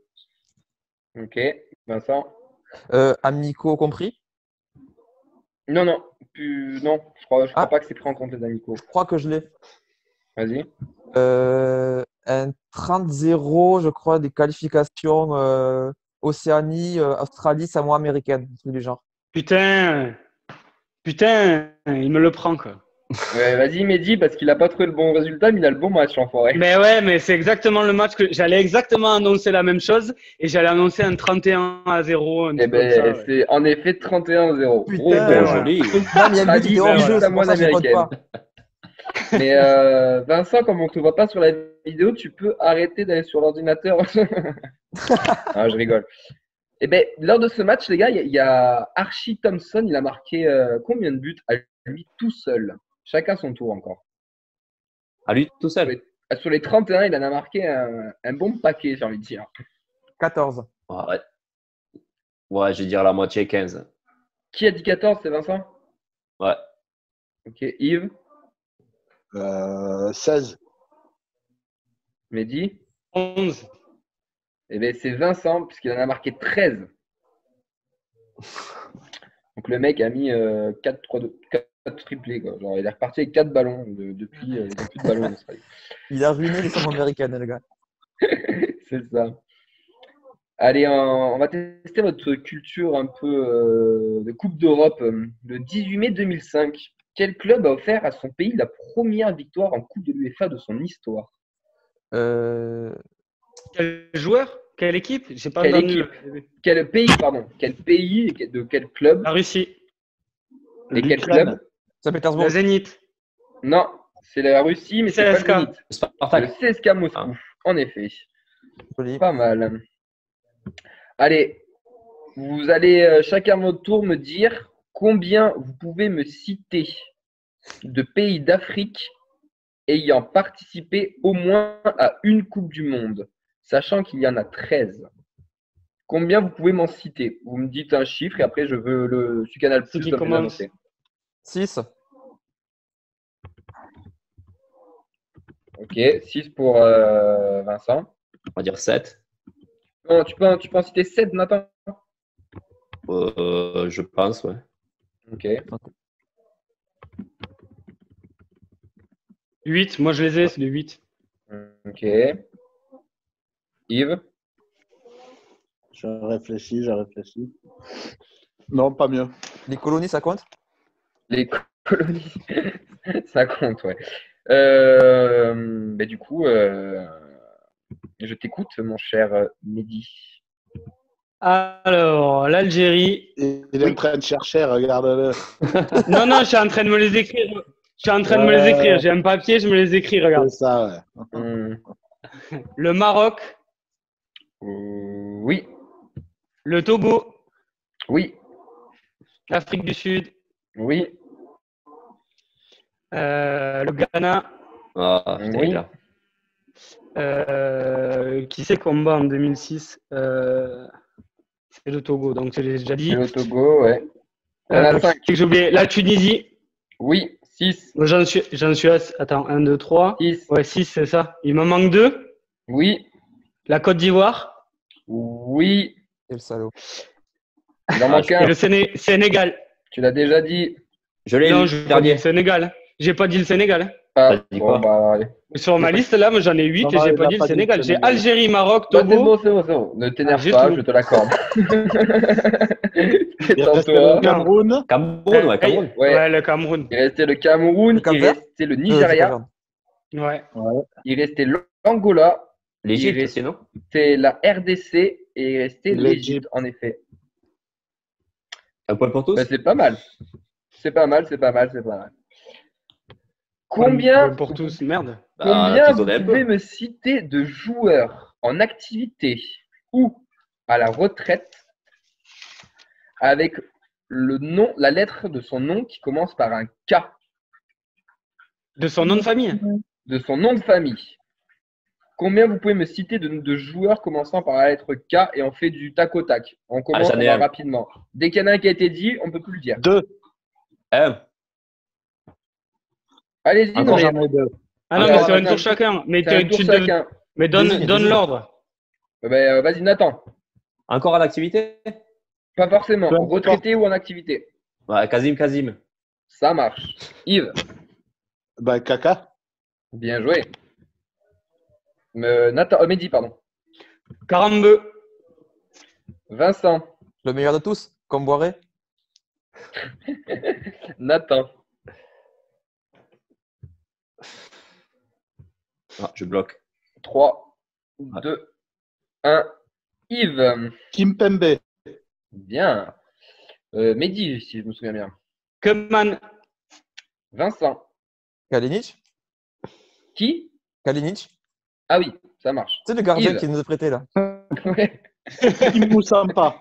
S1: Ok. Vincent?
S5: Amicaux compris.
S1: Non. Non, je crois
S5: Ah.
S1: pas que c'est pris en compte les amicaux.
S5: Je crois que je l'ai.
S1: Vas-y.
S5: Un 30-0, je crois, des qualifications Océanie, Australie, Samoa américaine, un truc du genre.
S2: Putain, il me le prend quoi.
S1: Ouais, vas-y, Mehdi, parce qu'il a pas trouvé le bon résultat, mais il a le bon match, l'enfoiré.
S2: Mais ouais, mais c'est exactement le match que j'allais exactement annoncer la même chose et j'allais annoncer un 31-0. un
S1: Eh
S2: truc
S1: ben,
S2: comme ça, ouais.
S1: c'est en effet 31-0.
S5: Putain,
S1: Gros
S3: Oh,
S1: bon.
S3: joli.
S5: Non, mais il y a le but, il est hors
S1: Australie,
S5: jeu, c'est pour
S1: Samoa
S5: ça que je vote
S1: américaine.
S5: pas.
S1: Mais Vincent, comme on ne te voit pas sur la vidéo, tu peux arrêter d'aller sur l'ordinateur. Ah, je rigole. Eh ben, lors de ce match, les gars, il y a Archie Thompson. Il a marqué combien de buts à lui tout seul? Chacun son tour encore.
S3: À lui tout seul.
S1: Sur les 31, il en a marqué un bon paquet, j'ai envie de dire.
S5: 14.
S3: Ouais. Ouais, je vais dire la moitié, 15.
S1: Qui a dit 14? C'est Vincent?
S3: Ouais.
S1: Ok. Yves?
S4: 16.
S1: Mehdi?
S2: 11.
S1: Eh bien, c'est Vincent, puisqu'il en a marqué 13. Donc, le mec a mis 4 triplés. Quoi. Genre, il est reparti avec 4 ballons depuis. Il n'y a plus de ballons en Australie.
S5: Il a ruiné les Samoa américaines, le gars.
S1: C'est ça. Allez, on va tester votre culture un peu de Coupe d'Europe. Le 18 mai 2005, Quel club a offert à son pays la première victoire en Coupe de l'UEFA de son histoire?
S2: Quel joueur? Quelle équipe? J'ai pas
S1: Quelle
S2: entendu.
S1: équipe? Quel pays, pardon? Quel pays et de quel club?
S2: La Russie.
S1: Et quel
S4: L'Ukraine.
S1: club?
S5: Saint-Pétersbourg.
S2: Le Zénith.
S1: Non, c'est la Russie, mais c'est pas le
S2: CSKA.
S1: Zénith. C'est le
S3: Spartak.
S1: CSKA Moscou, en effet.
S5: Joli.
S1: Pas mal. Allez, vous allez chacun à votre tour me dire combien vous pouvez me citer de pays d'Afrique ayant participé au moins à une Coupe du Monde, sachant qu'il y en a 13. Combien vous pouvez m'en citer? Vous me dites un chiffre et après je veux le sur Canal Plus
S2: qui
S1: le plus
S2: commence?
S1: annoncé.
S5: 6.
S1: Ok, 6 pour Vincent.
S3: On va dire 7.
S1: Non, tu peux en citer 7, Nathan?
S3: Je pense, ouais.
S1: Ok.
S2: 8. Moi, je les ai, c'est les 8.
S1: Ok. Yves?
S4: Je réfléchis. Non, pas mieux.
S5: Les colonies, ça compte?
S1: Les colonies, ça compte, ouais. Du coup, je t'écoute, mon cher Mehdi.
S2: Alors, l'Algérie.
S4: Il est en train de chercher, regarde-le.
S2: Non, je suis en train de me les écrire. J'ai un papier, je me les écris, regarde.
S4: C'est ça, ouais.
S2: Le Maroc.
S1: Oui.
S2: Le Togo.
S1: Oui.
S2: L'Afrique du Sud.
S1: Oui.
S2: Le Ghana.
S3: Ah,
S1: Oui.
S3: là.
S2: Qui c'est qu'on bat en 2006? C'est le Togo, donc je l'ai déjà dit.
S1: C'est le Togo, ouais. Il y en a 5.
S2: J'ai oublié. La Tunisie.
S1: Oui. 6.
S2: J'en suis à. Attends, 1, 2, 3.
S1: 6.
S2: Ouais, 6, c'est ça. Il m'en manque 2.
S1: Oui.
S2: La Côte d'Ivoire.
S1: Oui.
S5: Quel salaud.
S1: Il en manque
S2: Et
S1: un.
S2: le Sénégal.
S1: Tu l'as déjà dit.
S3: Je l'ai
S2: Non,
S3: le
S2: je n'ai pas dit
S3: dernier.
S2: le Sénégal. J'ai pas dit le Sénégal.
S1: Ah,
S3: T'as dit quoi?
S1: bah, allez.
S2: Sur ma liste, là, moi, j'en ai 8
S4: Non,
S2: et j'ai
S4: il
S2: pas
S4: a
S2: dit le
S4: pas dit le
S2: Sénégal. J'ai
S4: Sénégal.
S2: Algérie, Maroc,
S1: Bah,
S2: Togo.
S1: c'est bon. Ne t'énerve
S2: j'ai
S1: pas,
S2: tout.
S1: je te l'accorde.
S4: Il reste le Cameroun.
S3: Cameroun, ouais, Cameroun.
S2: Ouais, le Cameroun.
S1: Il restait le Cameroun,
S5: Le Cap
S1: il
S5: Vert
S1: restait le Nigeria,
S2: Ouais.
S1: il restait l'Angola, il
S3: L'Égypte aussi, non?
S1: restait la RDC et il restait
S4: L'Égypte.
S1: l'Égypte, en effet.
S3: Un point pour tous?
S1: Bah, c'est pas mal. C'est pas mal. Combien,
S2: Pour tous, merde.
S1: combien vous
S3: t'isonnes un peu.
S1: pouvez me citer de joueurs en activité ou à la retraite avec le nom, la lettre de son nom qui commence par un K,
S2: De son nom de famille.
S1: de son nom de famille? Combien vous pouvez me citer de joueurs commençant par la lettre K et on fait du tac au tac? On commence
S3: j'en ai un.
S1: rapidement. Dès qu'il y en a un qui a été dit, on ne peut plus le dire.
S4: 2.
S1: Allez-y,
S3: Encore,
S1: non, mais-
S4: J'en ai 2.
S2: Ah non,
S1: Alors,
S2: mais c'est un
S1: attends,
S2: tour chacun. Mais,
S1: c'est un tour chacun.
S2: mais donne
S5: Désigne.
S2: l'ordre.
S1: Vas-y, Nathan.
S3: Encore à l'activité?
S1: Pas forcément.
S4: Peu importe.
S1: Retraité ou en activité.
S3: Ouais, Kazim.
S1: Ça marche. Yves,
S4: Bah, Kaka.
S1: bien joué. Nathan, Mehdi, pardon.
S2: Karambeu.
S1: Vincent,
S5: Le meilleur de tous, comme Boiré.
S1: Nathan,
S3: Ah, je bloque.
S1: 3, 2, 1. Yves,
S4: Kimpembe.
S1: bien. Mehdi, si je me souviens bien.
S2: Keman.
S1: Vincent,
S5: Kalinic.
S1: qui?
S5: Kalinic.
S1: Ah oui, ça marche.
S5: C'est le gardien
S1: Yves.
S5: qui nous a prêté là.
S1: Ouais.
S4: Kiki Moussampa.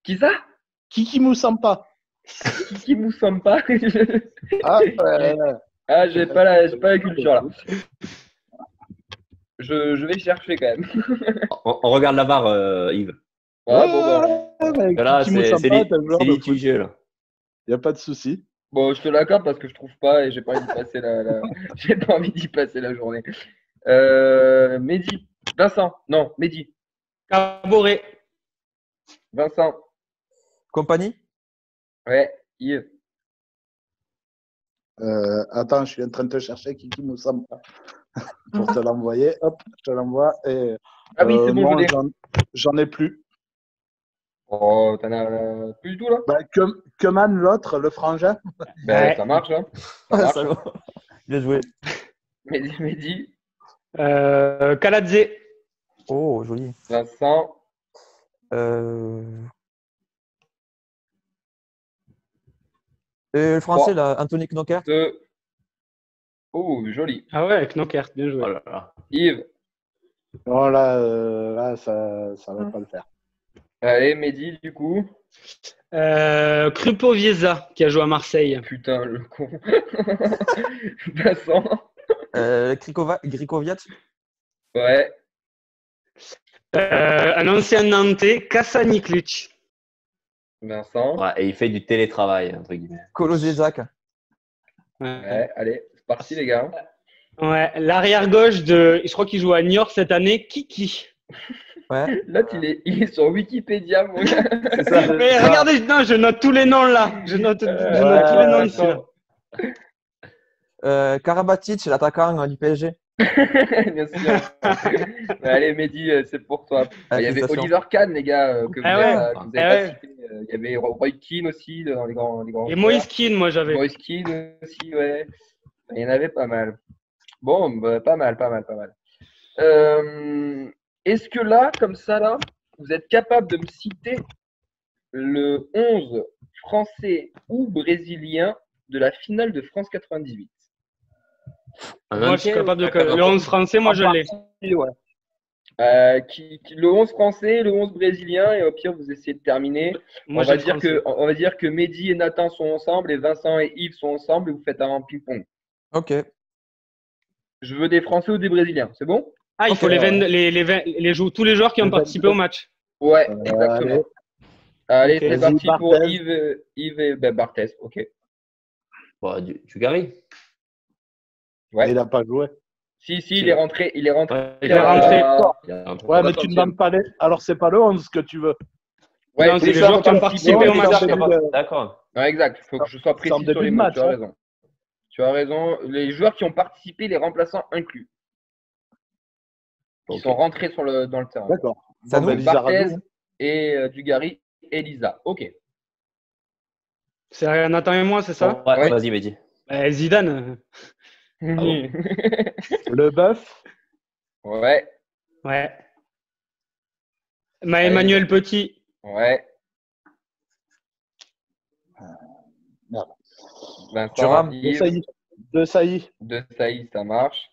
S1: Qui ça?
S4: Kiki Moussampa.
S1: Kiki Moussampa.
S4: Ah, ouais.
S1: Ah, j'ai pas la culture là. Je vais chercher quand même.
S3: On regarde la barre, Yves.
S1: Ah, bon,
S3: Là,
S4: Kiki
S3: c'est
S4: Moussampa, t'as le genre
S3: c'est
S4: de foot.
S3: litigieux, là.
S4: Il n'y a pas de souci.
S1: Bon, je te l'accorde parce que je trouve pas et j'ai pas envie d'y passer j'ai pas envie d'y passer la journée. Mehdi, Vincent, non, Mehdi,
S2: Caboret.
S1: Vincent,
S5: Compagnie.
S1: ouais, Yves,
S4: Attends, je suis en train de te chercher Kiki Moussampa pour te l'envoyer. Hop, je te l'envoie. Et,
S1: Ah oui, c'est bon,
S4: non,
S1: je l'ai.
S4: j'en ai plus.
S1: Oh, t'en as plus du tout là?
S4: Bah, Keman, l'autre, le frangin.
S1: Ben,
S2: Ouais.
S1: ça marche, hein. Ça
S5: Ah,
S1: marche.
S5: salaud. Bien joué.
S1: Mehdi,
S2: Kaladze.
S5: Oh, joli.
S1: Vincent,
S5: Le français,
S1: Trois.
S5: là, Anthony Knocker.
S1: 2. Oh, joli.
S2: Ah ouais, Knockert, bien joué.
S3: Oh là là.
S1: Yves,
S4: Non, là, ça va pas le faire.
S1: allez, Mehdi, du coup.
S2: Krupovieza, qui a joué à Marseille.
S1: Putain, le con. Vincent,
S5: Grikoviat.
S1: ouais.
S2: Un ancien Nantais, Kasaniklic.
S1: Vincent,
S3: Ouais, et il fait du télétravail, entre guillemets.
S5: Kolozezak.
S1: ouais. Allez, c'est parti, les gars.
S2: Ouais, l'arrière gauche de, je crois qu'il joue à Niort cette année, Kiki.
S5: Ouais.
S1: L'autre, il est sur Wikipédia, mon gars.
S5: C'est ça.
S2: Mais regardez, non, je note tous les noms là. Je note tous les noms de celui-là.
S5: Karabatic, l'attaquant du PSG.
S1: Bien sûr. Allez, Mehdi, c'est pour toi. Il y avait
S5: Félicitations.
S1: Oliver Kahn, les gars, que vous
S2: Ah
S1: avez,
S2: ouais.
S1: que vous avez
S2: Ah
S1: pas
S2: ouais.
S1: cité. Il y avait Roy Keane aussi dans les grands
S2: Et
S1: joueurs.
S2: Moïse Keane, moi j'avais.
S1: Moïse Keane aussi, ouais. Il y en avait pas mal. Bon, bah, pas mal. Est-ce que là, comme ça, là, vous êtes capable de me citer le 11 français ou brésilien de la finale de France 98?
S2: Moi je suis capable de. Le 11 français, moi je l'ai.
S4: Ouais.
S1: Le 11 français, le 11 brésilien, et au pire, vous essayez de terminer.
S2: Moi
S1: on va
S2: j'ai le français.
S1: dire que Mehdi et Nathan sont ensemble, et Vincent et Yves sont ensemble, et vous faites un ping-pong.
S5: Ok.
S1: Je veux des Français ou des Brésiliens, c'est bon?
S2: Ah, il faut tous les joueurs qui ont participé au match.
S1: Ouais, exactement. Allez,
S2: Ok.
S1: c'est
S4: Vas-y,
S1: parti pour
S4: Barthez.
S1: Yves et Barthez. Ok.
S3: Bon, du Gary.
S1: Ouais.
S4: Il n'a pas joué.
S1: Si, il est rentré. Il est rentré.
S3: Ouais,
S2: il est rentré.
S4: Ouais, mais tu ne donnes pas les. Alors, c'est pas le 11 que tu veux.
S1: Ouais,
S2: Non, c'est les joueurs qui ont participé au match.
S3: D'accord.
S1: Ouais, exact. Il faut que je sois précis
S4: en début
S1: sur les
S4: de
S1: mots.
S4: match,
S1: Tu as
S4: hein.
S1: raison. Tu as raison. Les joueurs qui ont participé, les remplaçants inclus. Qui sont rentrés dans le terrain.
S4: D'accord.
S5: Ça nous,
S1: Donc,
S4: Lisa
S1: Barthez
S4: Radou.
S1: et Dugarry et Lisa. Ok.
S2: C'est Nathan et moi, c'est ça?
S3: Ouais,
S1: Ouais.
S3: vas-y, Mehdi.
S2: Zidane.
S4: Le bœuf.
S1: Ouais.
S2: Ouais. Emmanuel Petit.
S1: Ouais.
S4: Merde.
S1: Vincent,
S5: Thuram.
S1: Yves,
S4: De Sailly.
S1: De Sailly, ça marche.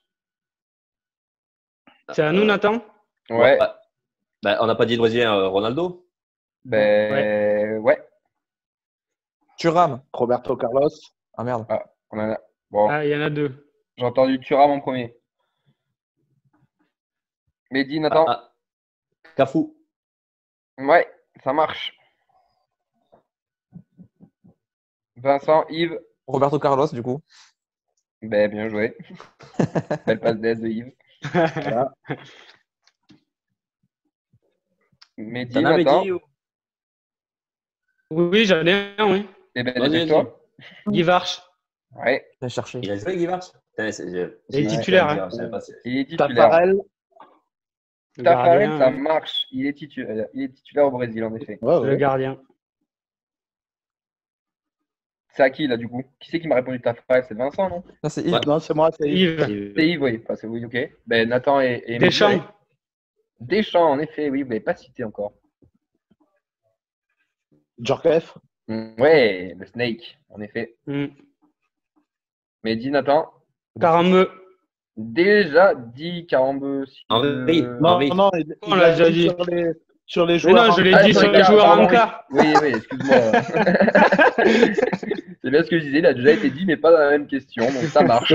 S2: C'est à nous, Nathan?
S1: Ouais.
S3: Bah, on n'a pas dit le Brésilien Ronaldo.
S1: Ben, ouais.
S5: Thuram.
S4: Roberto Carlos.
S5: Ah merde.
S1: On en a. Bon,
S2: Ah, il y en a deux.
S1: j'ai entendu Thuram en premier. Mehdi, Nathan.
S3: Cafu.
S1: Ouais, ça marche. Vincent, Yves.
S5: Roberto Carlos, du coup.
S1: Ben, bien joué. Belle passe d'aise de Yves.
S4: Voilà.
S1: Mehdi,
S3: T'en avais
S1: Nathan.
S3: dit
S2: Oui, j'en ai un, oui.
S1: Eh ben,
S3: Vas-y,
S1: dépêche-toi.
S2: Guy Varche.
S1: Ouais,
S5: Viens chercher.
S3: Il a joué Guy Varche.
S2: Il est titulaire. Hein.
S1: il est titulaire.
S4: Tafarel.
S2: Le
S1: Tafarel,
S2: gardien,
S1: ça
S2: hein.
S1: marche. Il est titulaire au Brésil, en effet.
S4: Ouais,
S2: Le
S4: ouais.
S2: gardien.
S1: C'est à qui, là, du coup? Qui c'est qui m'a répondu Tafarel? C'est Vincent, non?
S5: Non, c'est Yves.
S4: Non, c'est moi, c'est Yves.
S2: Yves.
S1: C'est Yves, oui. Enfin, c'est oui, ok. Ben, Nathan et Mehdi,
S2: Deschamps.
S1: ouais. Deschamps, en effet, oui, vous ne l'avez pas cité encore.
S4: Djorkaeff.
S1: Ouais, le Snake, en effet. Mehdi, Nathan.
S2: Carambeu.
S1: Déjà dit Carambeu. Si
S3: Henri.
S4: Non,
S3: Henri.
S4: non,
S2: On l'a déjà dit.
S4: Sur les
S2: Mais
S4: joueurs.
S2: non, je l'ai
S1: Ah,
S2: dit
S1: sur
S2: sur
S1: les
S2: les joueurs
S1: pardon,
S2: en cas.
S1: Oui, excuse-moi. C'est bien ce que je disais, il a déjà été dit, mais pas dans la même question, donc ça marche.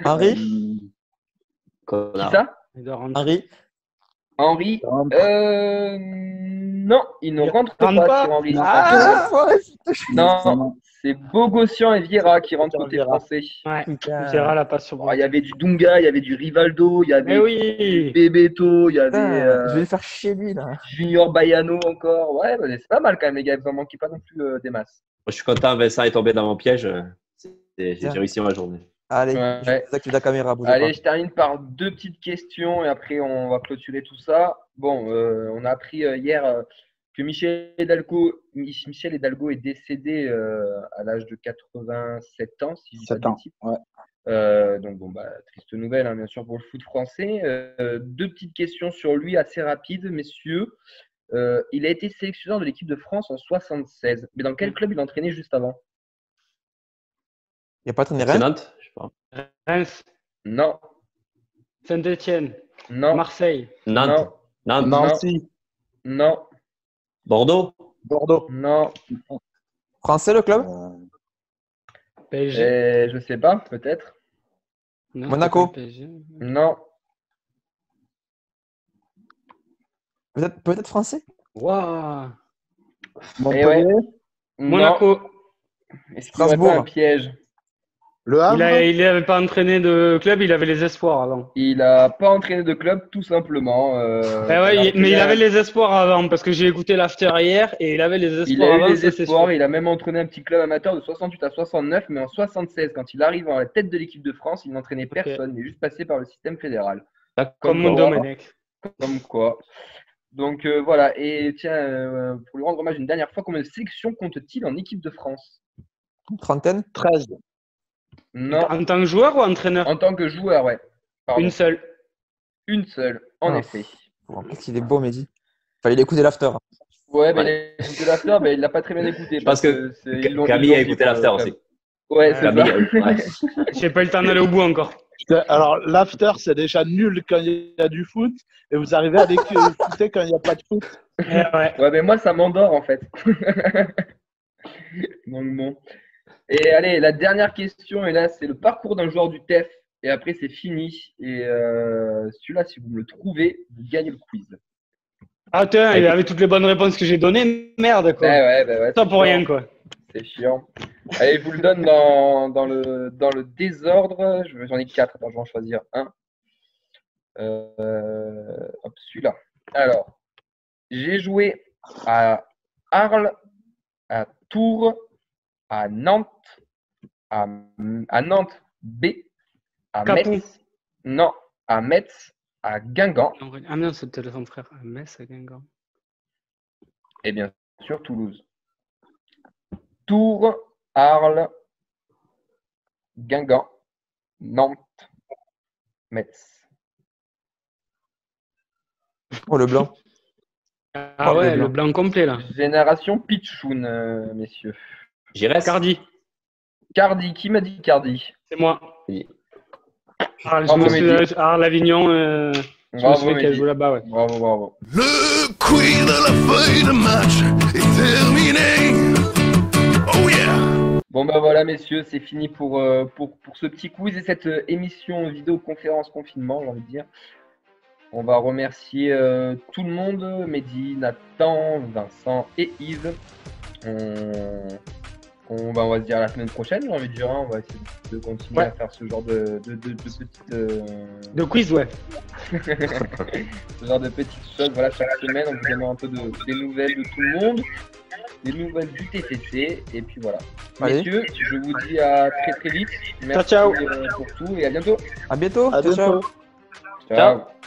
S5: Henri.
S1: Qui
S3: Connard.
S1: ça?
S5: Henri.
S1: Henri. Non, il ne rentre
S2: rentre
S1: pas
S2: pas.
S1: sur Henri.
S5: Ah,
S1: Non, c'est Bogossian et Vieira qui rentrent côté français.
S2: Ouais.
S5: putain.
S2: Vieira la passe sur
S1: Oh, il y avait du Dunga, il y avait du Rivaldo, il y avait
S2: Eh oui.
S1: du Bebeto, il y
S5: Putain,
S1: avait
S5: je vais le faire chier lui là.
S1: Junior Baiano encore. Ouais, bah, c'est pas mal quand même, les gars. Vous en manquez pas non plus des masses.
S3: Moi, je suis content, Vincent est tombé dans mon piège. J'ai
S5: Tiens.
S3: réussi ma journée.
S5: Allez,
S1: Ouais.
S5: je désactive la caméra. Bougez
S1: Allez,
S5: pas.
S1: je termine par deux petites questions et après on va clôturer tout ça. Bon, on a appris hier que Michel Hidalgo est décédé à l'âge de 87 ans, si je dis pas de
S4: 7 ans.
S1: bêtises.
S4: Ouais.
S1: Donc bon, bah, triste nouvelle, hein, bien sûr, pour le foot français. Deux petites questions sur lui assez rapides, messieurs. Il a été sélectionneur de l'équipe de France en 76. Mais dans quel club il entraînait juste avant?
S5: Il n'y a pas traîné
S3: C'est
S5: Rennes?
S3: Nantes, je sais pas.
S2: Reims,
S1: Non.
S2: Saint-Etienne,
S1: Non.
S2: Marseille,
S3: Nantes. Nantes.
S4: Nancy,
S1: Non.
S3: Bordeaux.
S4: Bordeaux.
S1: Non.
S5: Français, le club?
S2: PSG.
S1: Je sais pas, peut-être.
S2: Non,
S5: Monaco.
S2: c'est pas le PSG.
S1: Non.
S5: Peut-être français?
S2: Waouh.
S4: Montpellier.
S1: ouais.
S2: Monaco.
S1: Non. Est-ce qu'il y aurait pas un piège?
S4: Le Havre.
S2: Il n'avait pas entraîné de club, il avait les espoirs avant.
S1: Il n'a pas entraîné de club, tout simplement.
S2: Mais il avait les espoirs avant, parce que j'ai écouté l'after hier et il avait les espoirs
S1: Il a eu
S2: avant.
S1: les
S2: ça, c'est
S1: espoirs,
S2: sûr.
S1: il a même entraîné un petit club amateur de 68 à 69, mais en 76, quand il arrive à la tête de l'équipe de France, il n'entraînait personne, il est juste passé par le système fédéral.
S2: Comme mon Domenech.
S1: Comme quoi. Donc voilà, et tiens, pour lui rendre hommage une dernière fois, combien de sélections compte-t-il en équipe de France?
S5: Trentaine?
S4: 13.
S1: Non,
S2: En tant que joueur ou entraîneur?
S1: en tant que joueur, ouais. Pardon.
S2: Une seule.
S1: Une seule, en
S5: Ah.
S1: effet.
S5: Bon, qu'est-ce qu'il est beau, Mehdi. Fallait l'écouter l'after.
S1: Ouais, mais il a écouté l'after, mais il l'a pas très bien écouté.
S3: Je pense que
S1: ils
S3: Camille
S1: l'ont
S3: a
S1: dit
S3: écouté
S1: pour
S3: l'after
S1: le
S3: aussi.
S1: club. Ouais, c'est
S3: Camille,
S1: ça.
S3: ouais.
S2: J'ai pas eu le temps d'aller au bout encore.
S4: Alors, l'after, c'est déjà nul quand il y a du foot, et vous arrivez à l'écouter quand il n'y a pas de foot.
S2: Ouais.
S1: Ouais, mais moi, ça m'endort, en fait. Donc bon. Et allez, la dernière question, et là, c'est le parcours d'un joueur du TEF. Et après, c'est fini. Et celui-là, si vous me le trouvez, vous gagnez le quiz.
S2: Ah, tiens, il avait toutes les bonnes réponses que j'ai données. Merde, quoi.
S1: Ouais,
S2: Ça
S1: c'est
S2: pour rien,
S1: chiant.
S2: quoi.
S1: C'est chiant. Allez, je vous le donne dans le désordre. J'en ai 4. Attends, je vais en choisir un. Hop, celui-là. Alors, j'ai joué à Arles, à Tours, à Nantes, à Nantes B, à
S2: Capou.
S1: Metz. Non, à Metz, à Guingamp
S2: Ah non, c'était son frère. À Metz, à Guingamp.
S1: et bien sûr Toulouse. Tours, Arles, Guingamp, Nantes, Metz.
S5: Oh, le blanc.
S2: Ah ouais, le blanc complet, là.
S1: Génération Pitchoun, messieurs.
S3: J'irai.
S2: Cardi.
S1: Cardi, qui m'a dit Cardi?
S2: C'est moi.
S3: Oui.
S2: Arles,
S1: Bravo,
S2: je me
S1: Mehdi.
S2: suis Arles, Avignon. Je me
S1: Bravo,
S2: souviens qu'elle
S1: Mehdi.
S2: joue là-bas, ouais.
S1: Bravo, bravo.
S9: Le quiz de la feuille de match est terminé. Oh yeah!
S1: Bon ben voilà messieurs, c'est fini pour ce petit quiz et cette émission vidéoconférence confinement, j'ai envie de dire. On va remercier tout le monde, Mehdi, Nathan, Vincent et Yves. On va se dire à la semaine prochaine, j'ai envie de dire. Hein. On va essayer de continuer à faire ce genre de petites...
S2: De quiz, ouais.
S1: ce genre de petites choses. Voilà, chaque semaine, on vous donne un peu des nouvelles de tout le monde, des nouvelles du TFC, et puis voilà.
S5: Allez.
S1: Messieurs, je vous dis à très très vite. Merci
S2: Ciao.
S1: pour tout et à bientôt.
S5: À bientôt.
S4: À
S5: Ciao, ciao.
S4: bientôt.
S1: Ciao.